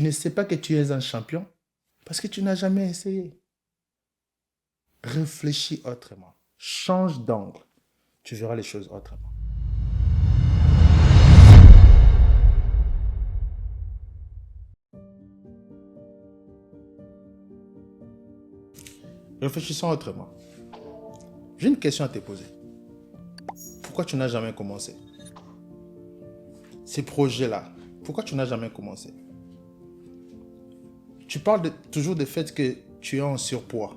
Tu ne sais pas que tu es un champion parce que tu n'as jamais essayé. Réfléchis autrement. Change d'angle. Tu verras les choses autrement. Réfléchissons autrement. J'ai une question à te poser. Pourquoi tu n'as jamais commencé? Ces projets-là, pourquoi tu n'as jamais commencé? Tu parles toujours du fait que tu es en surpoids.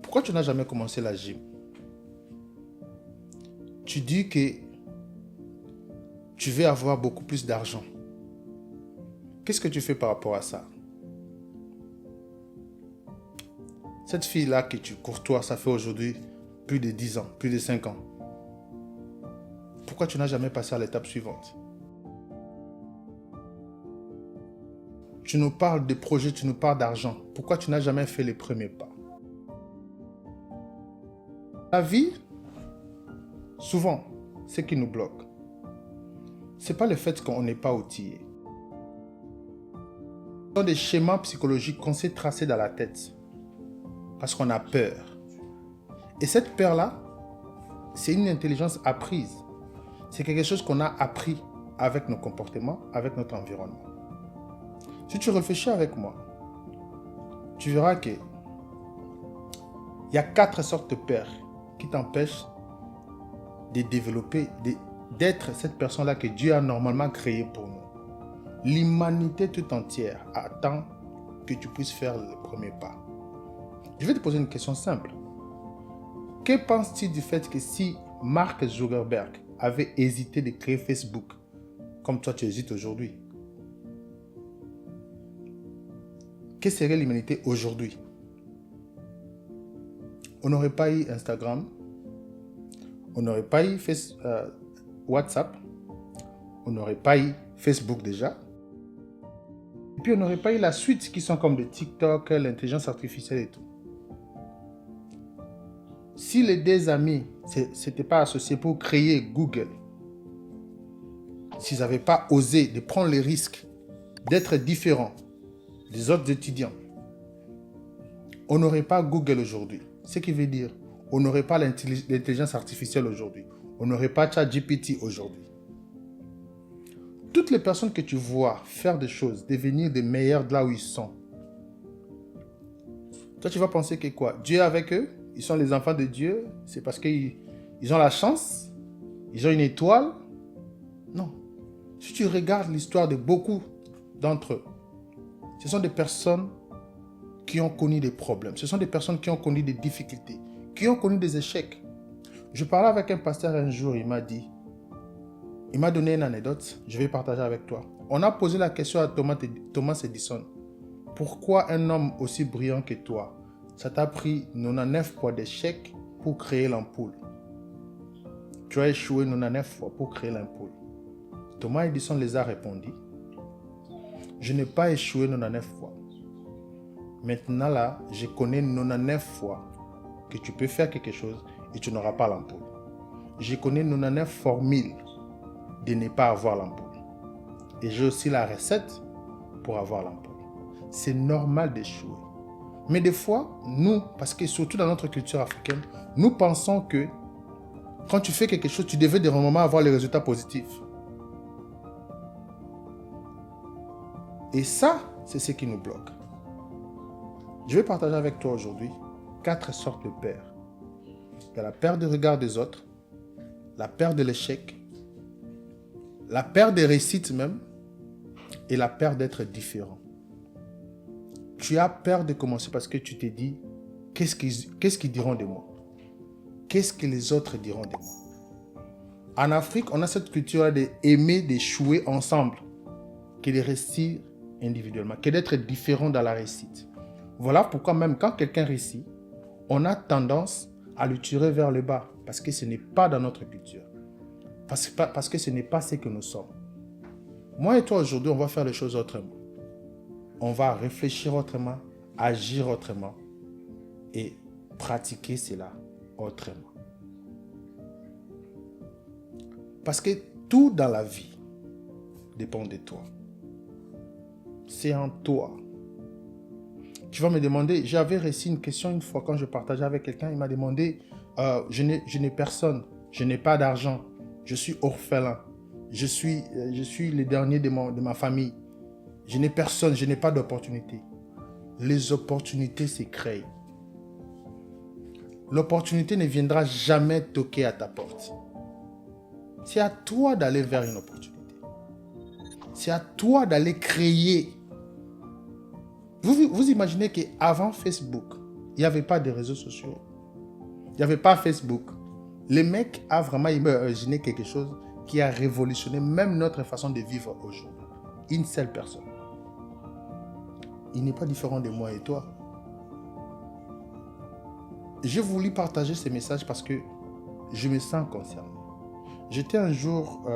Pourquoi tu n'as jamais commencé la gym? Tu dis que tu veux avoir beaucoup plus d'argent. Qu'est-ce que tu fais par rapport à ça? Cette fille-là que tu courtoies, ça fait aujourd'hui plus de 10 ans, plus de 5 ans. Pourquoi tu n'as jamais passé à l'étape suivante? Tu nous parles de projets, tu nous parles d'argent. Pourquoi tu n'as jamais fait les premiers pas? La vie, souvent, ce qui nous bloque, ce n'est pas le fait qu'on n'est pas outillé. Ce sont des schémas psychologiques qu'on s'est tracés dans la tête parce qu'on a peur. Et cette peur-là, c'est une intelligence apprise. C'est quelque chose qu'on a appris avec nos comportements, avec notre environnement. Si tu réfléchis avec moi, tu verras qu'il y a 4 sortes de peurs qui t'empêchent de développer, d'être cette personne-là que Dieu a normalement créée pour nous. L'humanité tout entière attend que tu puisses faire le premier pas. Je vais te poser une question simple. Que penses-tu du fait que si Mark Zuckerberg avait hésité de créer Facebook, comme toi tu hésites aujourd'hui, que serait l'humanité aujourd'hui? On n'aurait pas eu Instagram, on n'aurait pas eu WhatsApp, on n'aurait pas eu Facebook déjà, et puis on n'aurait pas eu la suite qui sont comme le TikTok, l'intelligence artificielle et tout. Si les 2 amis ne s'étaient pas associés pour créer Google, s'ils n'avaient pas osé de prendre le risque d'être différents des autres étudiants, on n'aurait pas Google aujourd'hui. Ce qui veut dire, on n'aurait pas l'intelligence artificielle aujourd'hui. On n'aurait pas ChatGPT aujourd'hui. Toutes les personnes que tu vois faire des choses, devenir des meilleurs de là où ils sont, toi tu vas penser que quoi? Dieu est avec eux? Ils sont les enfants de Dieu? C'est parce qu'ils ont la chance? Ils ont une étoile? Non. Si tu regardes l'histoire de beaucoup d'entre eux, ce sont des personnes qui ont connu des problèmes. Ce sont des personnes qui ont connu des difficultés, qui ont connu des échecs. Je parlais avec un pasteur un jour, il m'a donné une anecdote, je vais partager avec toi. On a posé la question à Thomas Edison. Pourquoi un homme aussi brillant que toi, ça t'a pris 99 fois d'échecs pour créer l'ampoule? Tu as échoué 99 fois pour créer l'ampoule. Thomas Edison les a répondu. Je n'ai pas échoué 99 fois. Maintenant là, je connais 99 fois que tu peux faire quelque chose et tu n'auras pas l'ampoule. Je connais 99 formules de ne pas avoir l'ampoule. Et j'ai aussi la recette pour avoir l'ampoule. C'est normal d'échouer. Mais des fois, nous, parce que surtout dans notre culture africaine, nous pensons que quand tu fais quelque chose, tu devais de moment avoir les résultats positifs. Et ça, c'est ce qui nous bloque. Je vais partager avec toi aujourd'hui 4 sortes de peurs. Il y a la peur du regard des autres, la peur de l'échec, la peur des réussites même, et la peur d'être différent. Tu as peur de commencer parce que tu te dis, qu'est-ce qu'ils diront de moi? Qu'est-ce que les autres diront de moi? En Afrique, on a cette culture d'aimer d'échouer ensemble, que de réussir individuellement, que d'être différent dans la réussite. Voilà pourquoi même quand quelqu'un réussit, on a tendance à le tirer vers le bas, parce que ce n'est pas dans notre culture. Parce que ce n'est pas ce que nous sommes. Moi et toi aujourd'hui, on va faire les choses autrement. On va réfléchir autrement, agir autrement et pratiquer cela autrement. Parce que tout dans la vie dépend de toi. c'est en toi. Tu vas me demander, j'avais reçu une question une fois quand je partageais avec quelqu'un, il m'a demandé, je n'ai personne, je n'ai pas d'argent, je suis orphelin, je suis le dernier de ma famille, je n'ai personne, je n'ai pas d'opportunité. Les opportunités se créent. L'opportunité ne viendra jamais toquer à ta porte. C'est à toi d'aller vers une opportunité. C'est à toi d'aller créer. Vous imaginez qu'avant Facebook, il n'y avait pas de réseaux sociaux. Il n'y avait pas Facebook. Le mec a vraiment imaginé quelque chose qui a révolutionné même notre façon de vivre aujourd'hui. Une seule personne. Il n'est pas différent de moi et toi. J'ai voulu partager ces messages parce que je me sens concerné. J'étais un jour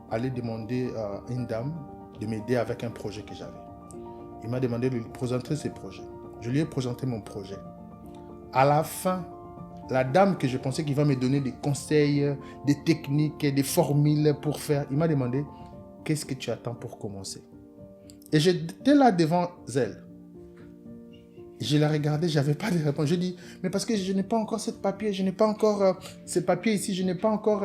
allé demander à une dame de m'aider avec un projet que j'avais. Il m'a demandé de lui présenter ses projets. Je lui ai présenté mon projet. À la fin, la dame que je pensais qu'il va me donner des conseils, des techniques, des formules pour faire, il m'a demandé « Qu'est-ce que tu attends pour commencer ?» Et j'étais là devant elle. Je la regardais, je n'avais pas de réponse. Je dis « Mais parce que je n'ai pas encore ce papier, je n'ai pas encore ces papiers ici, je n'ai pas encore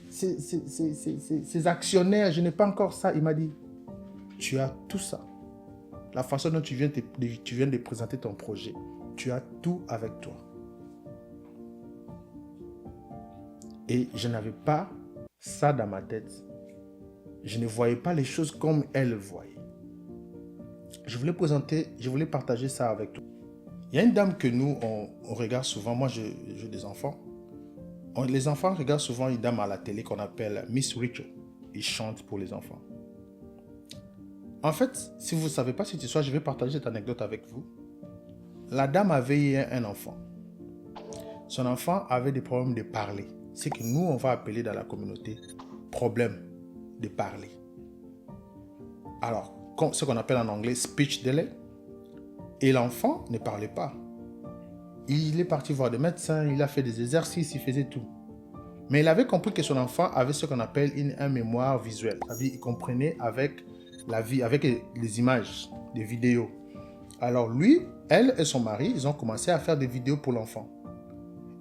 ces actionnaires, je n'ai pas encore ça. » Il m'a dit « Tu as tout ça. La façon dont tu viens de présenter ton projet, tu as tout avec toi. » Et je n'avais pas ça dans ma tête. Je ne voyais pas les choses comme elle voyait. Je voulais partager ça avec toi. Il y a une dame que nous, on regarde souvent. Moi, j'ai des enfants. Les enfants regardent souvent une dame à la télé qu'on appelle Miss Rachel. Ils chantent pour les enfants. En fait, si vous ne savez pas cette histoire, je vais partager cette anecdote avec vous. La dame avait un enfant. Son enfant avait des problèmes de parler. C'est que nous, on va appeler dans la communauté problème de parler. Alors, ce qu'on appelle en anglais speech delay. Et l'enfant ne parlait pas. Il est parti voir des médecins, il a fait des exercices, il faisait tout. Mais il avait compris que son enfant avait ce qu'on appelle un mémoire visuel. C'est-à-dire, il comprenait avec la vie, avec les images, des vidéos. Alors lui, elle et son mari, ils ont commencé à faire des vidéos pour l'enfant.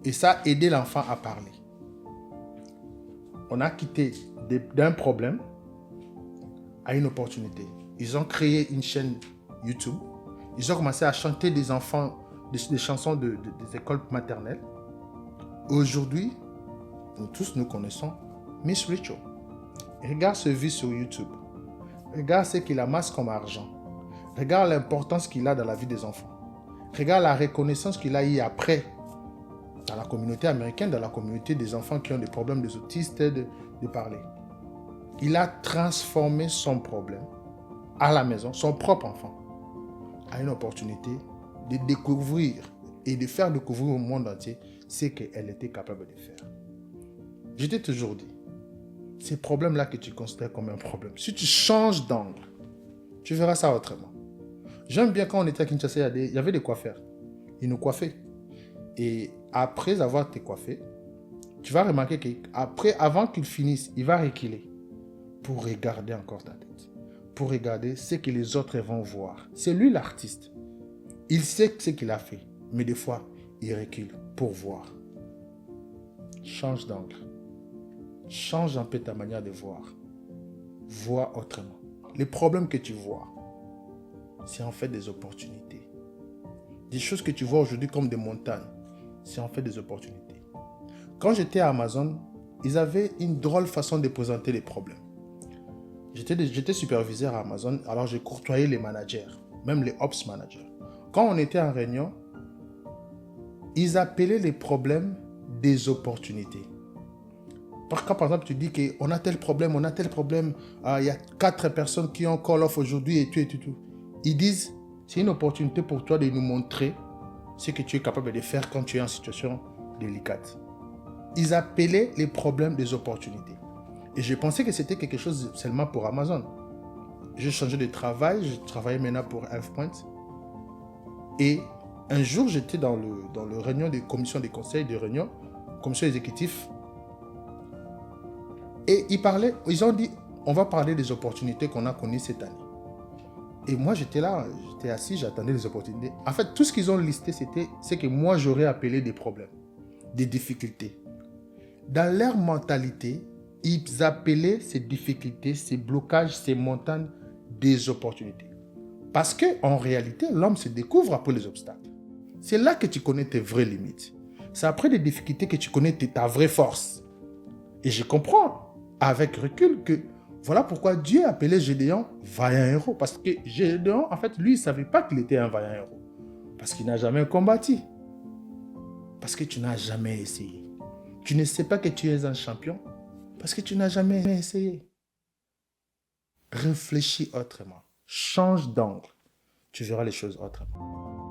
Et ça a aidé l'enfant à parler. On a quitté d'un problème à une opportunité. Ils ont créé une chaîne YouTube. Ils ont commencé à chanter des enfants, des chansons des écoles maternelles. Aujourd'hui, nous tous nous connaissons Miss Rachel. Regarde ce vie sur YouTube. Regarde ce qu'il amasse comme argent. Regarde l'importance qu'il a dans la vie des enfants. Regarde la reconnaissance qu'il a eu après dans la communauté américaine, dans la communauté des enfants qui ont des problèmes des autistes de parler. Il a transformé son problème à la maison, son propre enfant, à une opportunité de découvrir et de faire découvrir au monde entier ce qu'elle était capable de faire. Je t'ai toujours dit, ces problèmes-là que tu considères comme un problème, si tu changes d'angle, tu verras ça autrement. J'aime bien quand on était à Kinshasa, il y avait des coiffeurs. Ils nous coiffaient. Et après avoir été coiffé, tu vas remarquer qu'avant qu'il finisse, il va reculer pour regarder encore ta tête. Pour regarder ce que les autres vont voir. C'est lui l'artiste. Il sait ce qu'il a fait. Mais des fois, il recule pour voir. Change d'angle. Change un peu ta manière de voir. Vois autrement. Les problèmes que tu vois, c'est en fait des opportunités. Des choses que tu vois aujourd'hui comme des montagnes, c'est en fait des opportunités. Quand j'étais à Amazon, ils avaient une drôle façon de présenter les problèmes. J'étais superviseur à Amazon, alors j'ai courtoyé les managers, même les ops managers. Quand on était en réunion, ils appelaient les problèmes des opportunités. Quand par exemple tu dis qu'on a tel problème, il y a 4 personnes qui ont call off aujourd'hui et tout. Ils disent, c'est une opportunité pour toi de nous montrer ce que tu es capable de faire quand tu es en situation délicate. Ils appelaient les problèmes des opportunités. Et je pensais que c'était quelque chose seulement pour Amazon. J'ai changé de travail, je travaillais maintenant pour HealthPoint. Et un jour, j'étais dans le réunion des commissions des conseils de réunion, commission exécutive. Et ils ont dit, on va parler des opportunités qu'on a connues cette année. Et moi, j'étais là, j'étais assis, j'attendais les opportunités. En fait, tout ce qu'ils ont listé, c'est que moi, j'aurais appelé des problèmes, des difficultés. Dans leur mentalité, ils appelaient ces difficultés, ces blocages, ces montagnes, des opportunités. Parce qu'en réalité, l'homme se découvre après les obstacles. C'est là que tu connais tes vraies limites. C'est après les difficultés que tu connais ta vraie force. Et je comprends avec recul que voilà pourquoi Dieu appelait Gédéon vaillant héros. Parce que Gédéon, en fait, lui, il ne savait pas qu'il était un vaillant héros. Parce qu'il n'a jamais combattu. Parce que tu n'as jamais essayé. Tu ne sais pas que tu es un champion. Parce que tu n'as jamais essayé. Réfléchis autrement. Change d'angle. Tu verras les choses autrement.